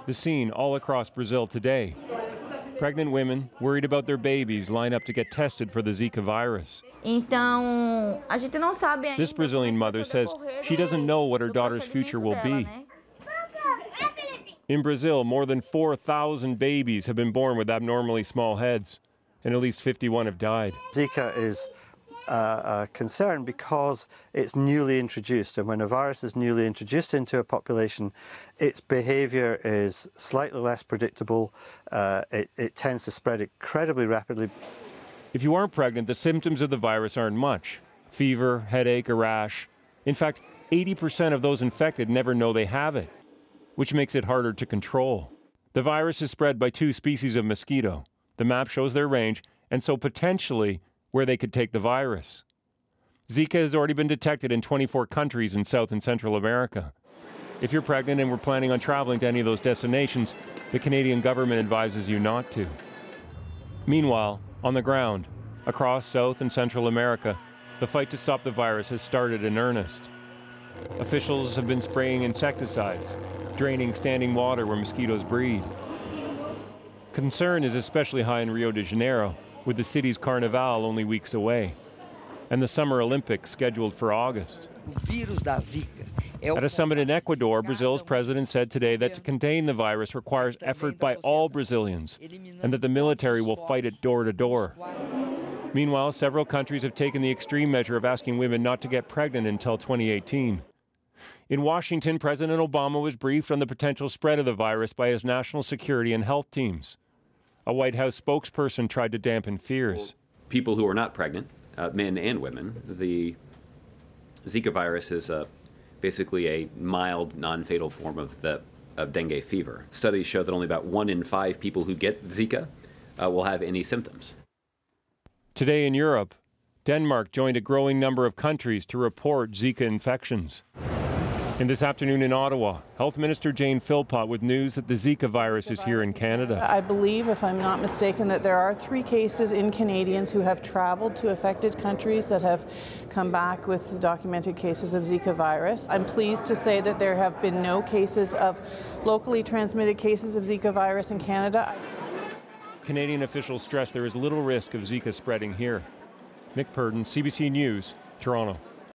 The scene all across Brazil today. Pregnant women worried about their babies line up to get tested for the Zika virus. This Brazilian mother says she doesn't know what her daughter's future will be. In Brazil, more than 4,000 babies have been born with abnormally small heads, and at least 51 have died. Zika is a concern because it's newly introduced, and when a virus is newly introduced into a population, its behavior is slightly less predictable. It tends to spread incredibly rapidly. If you aren't pregnant, the symptoms of the virus aren't much. Fever, headache, a rash. In fact, 80% of those infected never know they have it, which makes it harder to control. The virus is spread by 2 species of mosquito. The map shows their range, and so potentially where they could take the virus. Zika has already been detected in 24 countries in South and Central America. If you're pregnant and were planning on traveling to any of those destinations, the Canadian government advises you not to. Meanwhile, on the ground, across South and Central America, the fight to stop the virus has started in earnest. Officials have been spraying insecticides, draining standing water where mosquitoes breed. Concern is especially high in Rio de Janeiro, with the city's Carnival only weeks away, and the Summer Olympics scheduled for August. At a summit in Ecuador, Brazil's president said today that to contain the virus requires effort by all Brazilians, and that the military will fight it door to door. Meanwhile, several countries have taken the extreme measure of asking women not to get pregnant until 2018. In Washington, President Obama was briefed on the potential spread of the virus by his national security and health teams. A White House spokesperson tried to dampen fears. People who are not pregnant, men and women, the Zika virus is basically a mild, non-fatal form of dengue fever. Studies show that only about 1 in 5 people who get Zika will have any symptoms. Today in Europe, Denmark joined a growing number of countries to report Zika infections. And this afternoon in Ottawa, Health Minister Jane Philpott with news that the Zika virus is here in Canada. I believe, if I'm not mistaken, that there are 3 cases in Canadians who have traveled to affected countries that have come back with documented cases of Zika virus. I'm pleased to say that there have been no cases of locally transmitted cases of Zika virus in Canada. Canadian officials stress there is little risk of Zika spreading here. Mick Purdon, CBC News, Toronto.